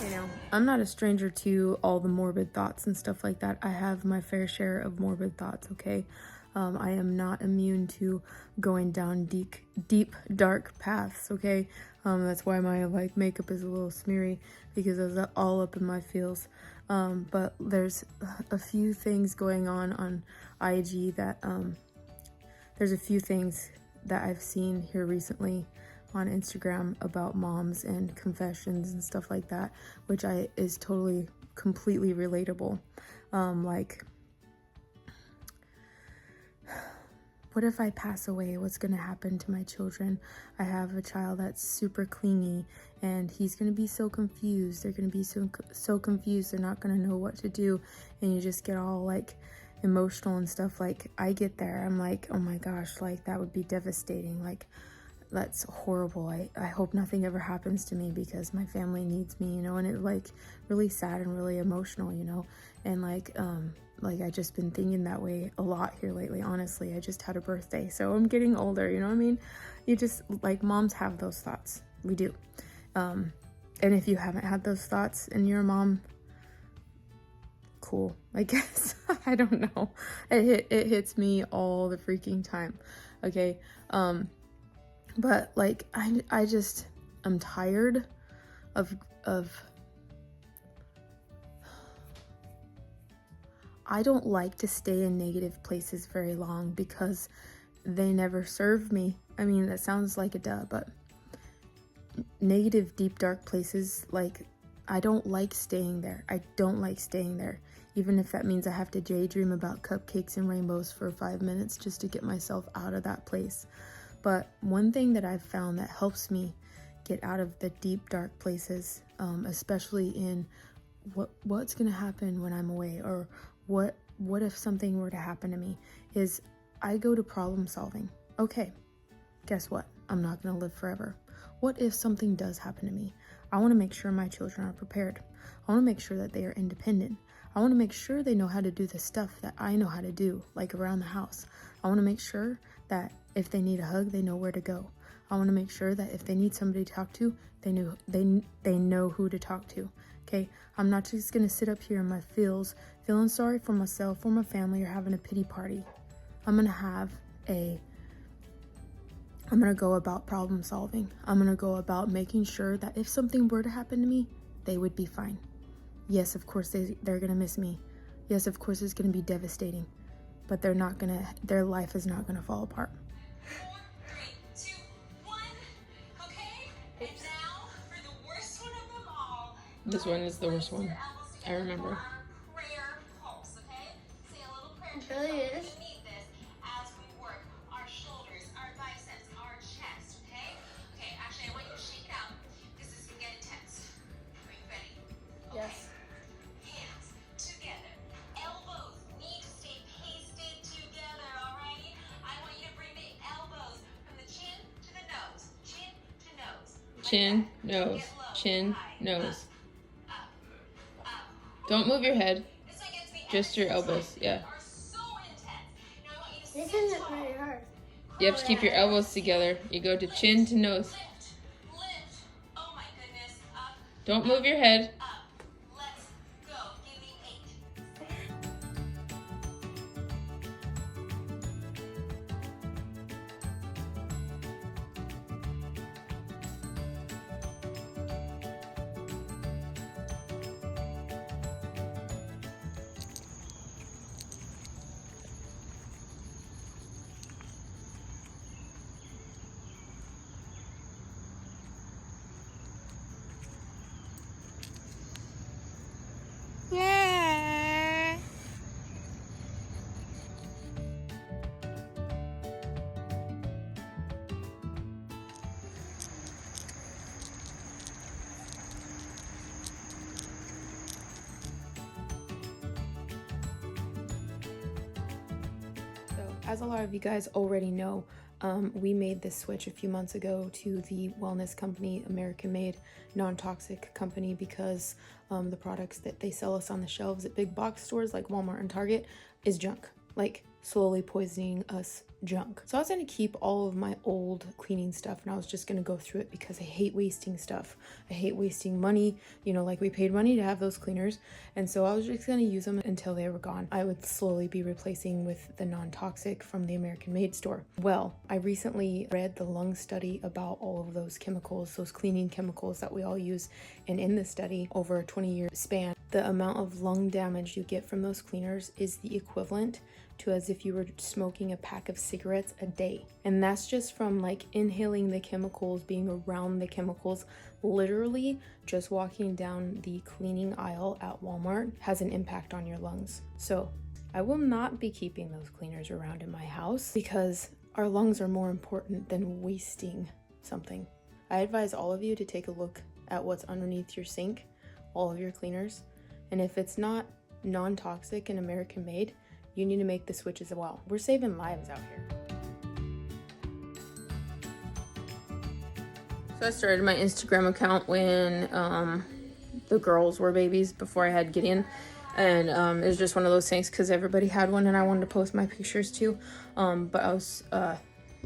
You know, I'm not a stranger to all the morbid thoughts and stuff like that. I have my fair share of morbid thoughts, okay? I am not immune to going down deep, dark paths, okay? That's why my makeup is a little smeary, because I was all up in my feels. But there's a few things going on IG that there's a few things that I've seen here recently on Instagram about moms and confessions and stuff like that, which is totally completely relatable. Like, what if I pass away? What's gonna happen to my children? I have a child that's super clingy, and he's gonna be so confused. They're gonna be so confused. They're not gonna know what to do, and you just get all like emotional and stuff. Like, I get there, I'm like, oh my gosh, like that would be devastating. Like, that's horrible. I hope nothing ever happens to me, because my family needs me, you know. And it like really sad and really emotional, you know. And like I just been thinking that way a lot here lately. Honestly, I just had a birthday, so I'm getting older, you know what I mean? You just, like, moms have those thoughts. We do. And if you haven't had those thoughts and you're a mom, cool, I guess. I don't know. It hits me all the freaking time. Okay. But like, I'm tired of I don't like to stay in negative places very long, because they never serve me. I mean, that sounds like a duh, but negative, deep, dark places, like, I don't like staying there. I don't like staying there. Even if that means I have to daydream about cupcakes and rainbows for 5 minutes just to get myself out of that place. But one thing that I've found that helps me get out of the deep, dark places, especially in what's gonna happen when I'm away, or what if something were to happen to me, is I go to problem solving. Okay, guess what? I'm not gonna live forever. What if something does happen to me? I wanna make sure my children are prepared. I wanna make sure that they are independent. I wanna make sure they know how to do the stuff that I know how to do, like around the house. I wanna make sure that if they need a hug, they know where to go. I wanna make sure that if they need somebody to talk to, they know who to talk to. Okay, I'm not just gonna sit up here in my feels, feeling sorry for myself or my family, or having a pity party. I'm gonna go about problem solving. I'm gonna go about making sure that if something were to happen to me, they would be fine. Yes, of course they're gonna miss me. Yes, of course it's gonna be devastating, but their life is not gonna fall apart. 4, 3, 2, 1. Okay. And now for the worst one of them all. This one is the worst one. I remember. Prayer pulse, okay? Say a little prayer. It really is. We need this as we work our shoulders, our biceps, our chest, okay? Okay, actually, I want you to shake it out, because this can get intense. Are you ready? Okay. Yes. Hands together. Elbows need to stay pasted together, alrighty? I want you to bring the elbows from the chin to the nose. Chin to nose. Like Chin, that. nose, Get low, chin, high, nose. up, up. Don't move your head. This one gets me Just your every elbows, time. yeah. They are so intense. Now I want you to This sit isn't tall. very hard. You have to keep your elbows together. You go to chin to nose. Lift. Oh my goodness. Up, Don't move your head. up. Let's go. Give me 8. Yeah. So, as a lot of you guys already know, we made this switch a few months ago to the wellness company, American-made, non-toxic company, because the products that they sell us on the shelves at big box stores like Walmart and Target is junk, like slowly poisoning us junk. So I was going to keep all of my old cleaning stuff, and I was just going to go through it because I hate wasting stuff. I hate wasting money. You know, like we paid money to have those cleaners, and so I was just going to use them until they were gone. I would slowly be replacing with the non-toxic from the American Made store. Well, I recently read the lung study about all of those chemicals, those cleaning chemicals that we all use, and in this study, over a 20-year span, the amount of lung damage you get from those cleaners is the equivalent to as if you were smoking a pack of cigarettes a day. And that's just from like inhaling the chemicals, being around the chemicals. Literally just walking down the cleaning aisle at Walmart has an impact on your lungs. So I will not be keeping those cleaners around in my house because our lungs are more important than wasting something. I advise all of you to take a look at what's underneath your sink, all of your cleaners, and if it's not non-toxic and American made, you need to make the switch as well. We're saving lives out here. So I started my Instagram account when the girls were babies, before I had Gideon. And it was just one of those things because everybody had one and I wanted to post my pictures too. But I was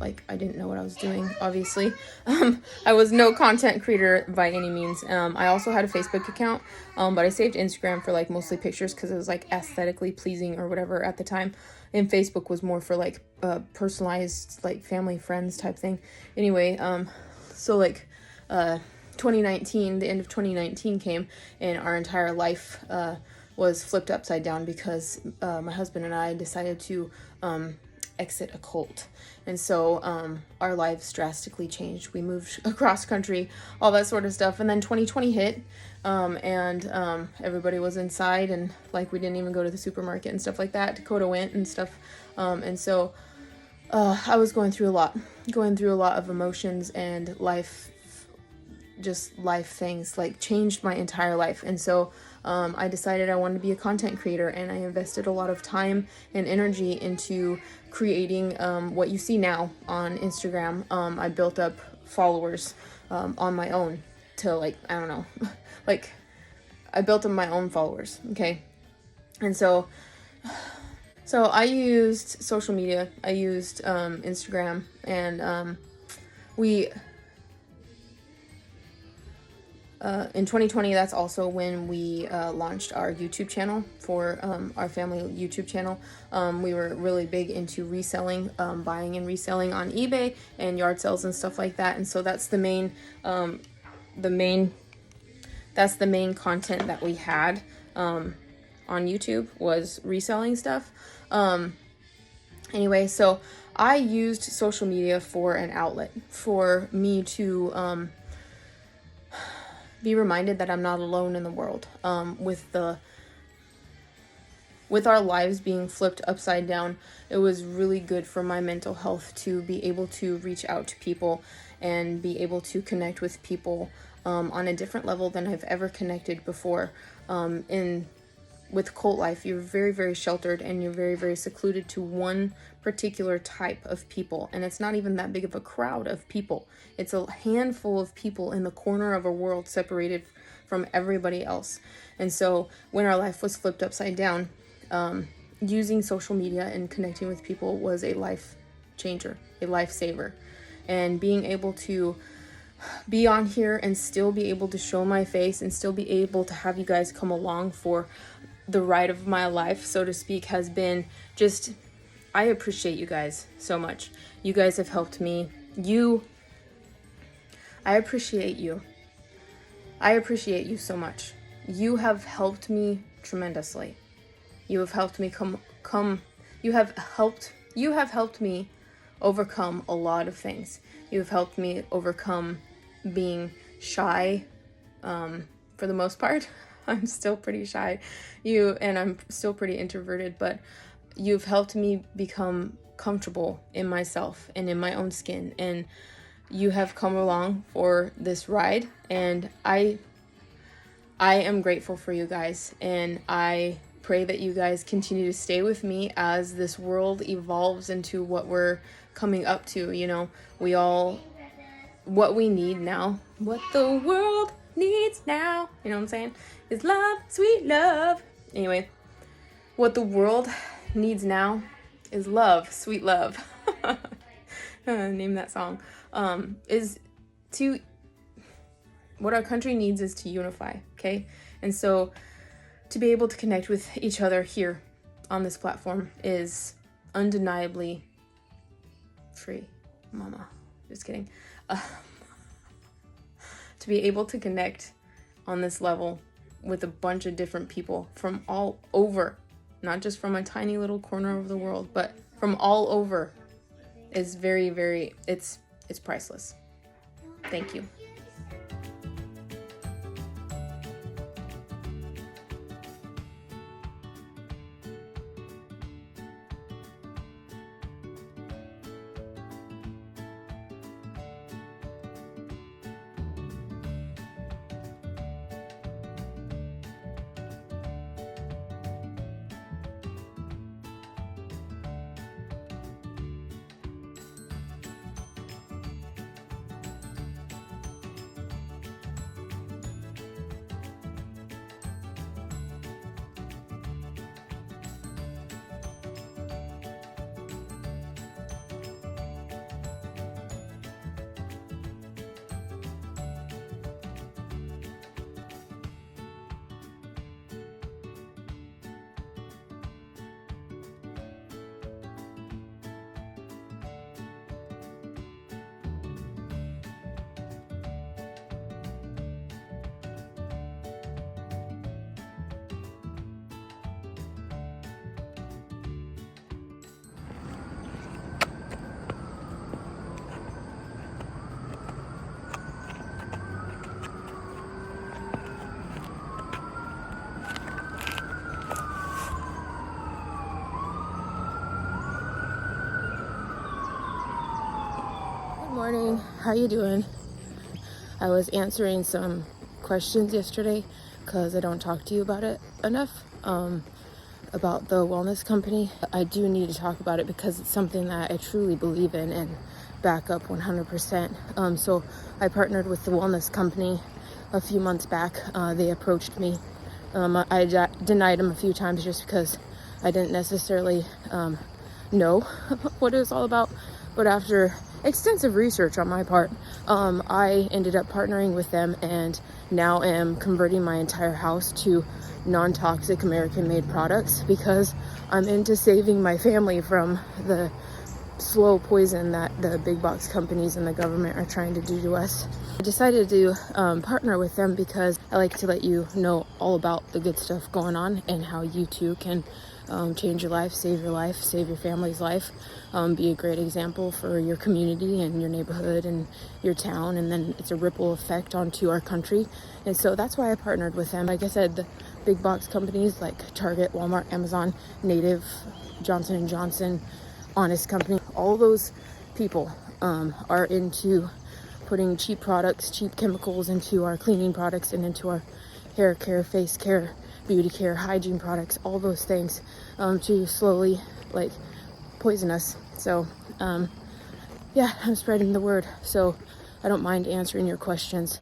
I didn't know what I was doing, obviously. I was no content creator by any means. I also had a Facebook account, but I saved Instagram for like mostly pictures because it was like aesthetically pleasing or whatever at the time. And Facebook was more for like personalized, like family, friends type thing. Anyway, so like 2019, the end of 2019 came and our entire life was flipped upside down because my husband and I decided to exit a cult. And so our lives drastically changed. We moved across country, all that sort of stuff. And then 2020 hit and everybody was inside and like we didn't even go to the supermarket and stuff like that. Dakota went and stuff. And so I was going through a lot of emotions and life things, like changed my entire life. And so I decided I wanted to be a content creator, and I invested a lot of time and energy into creating what you see now on Instagram. I built up followers on my own to like, I don't know, like I built up my own followers. Okay. And so I used social media. I used Instagram, and in 2020, that's also when we launched our YouTube channel for our family YouTube channel. We were really big into reselling, buying and reselling on eBay and yard sales and stuff like that. And so that's the main content that we had on YouTube, was reselling stuff. Anyway, so I used social media for an outlet for me to be reminded that I'm not alone in the world. With our lives being flipped upside down, it was really good for my mental health to be able to reach out to people and be able to connect with people on a different level than I've ever connected before. With cult life, you're very, very sheltered and you're very, very secluded to one particular type of people. And it's not even that big of a crowd of people. It's a handful of people in the corner of a world separated from everybody else. And so when our life was flipped upside down, using social media and connecting with people was a life changer, a lifesaver. And being able to be on here and still be able to show my face and still be able to have you guys come along for the ride of my life, so to speak, has been just, I appreciate you guys so much. You guys have helped me. I appreciate you. I appreciate you so much. You have helped me tremendously. You have helped me you have helped me overcome a lot of things. You have helped me overcome being shy, for the most part. I'm still pretty shy. And I'm still pretty introverted, but you've helped me become comfortable in myself and in my own skin. And you have come along for this ride, and I am grateful for you guys. And I pray that you guys continue to stay with me as this world evolves into what we're coming up to. You know, what we need now, what the world needs now, you know what I'm saying, is love, sweet love. Anyway, what the world needs now is love, sweet love. Name that song. Is to, what our country needs is to unify, okay? And so to be able to connect with each other here on this platform is undeniably free, mama. Just kidding. To be able to connect on this level with a bunch of different people from all over, not just from a tiny little corner of the world, but from all over, is very, very, it's priceless. Thank you. Good morning. How you doing? I was answering some questions yesterday because I don't talk to you about it enough, about the wellness company. I do need to talk about it because it's something that I truly believe in and back up 100%. So I partnered with the wellness company a few months back. They approached me. I denied them a few times just because I didn't necessarily know what it was all about. But after extensive research on my part, I ended up partnering with them and now am converting my entire house to non-toxic American-made products because I'm into saving my family from the slow poison that the big box companies and the government are trying to do to us. I decided to partner with them because I like to let you know all about the good stuff going on and how you too can change your life, save your family's life, be a great example for your community and your neighborhood and your town, and then it's a ripple effect onto our country. And so that's why I partnered with them. Like I said, the big box companies like Target, Walmart, Amazon, Native, Johnson & Johnson, Honest Company, all those people are into putting cheap products, cheap chemicals into our cleaning products and into our hair care, face care, beauty care, hygiene products, all those things to slowly like poison us. So yeah, I'm spreading the word, so I don't mind answering your questions.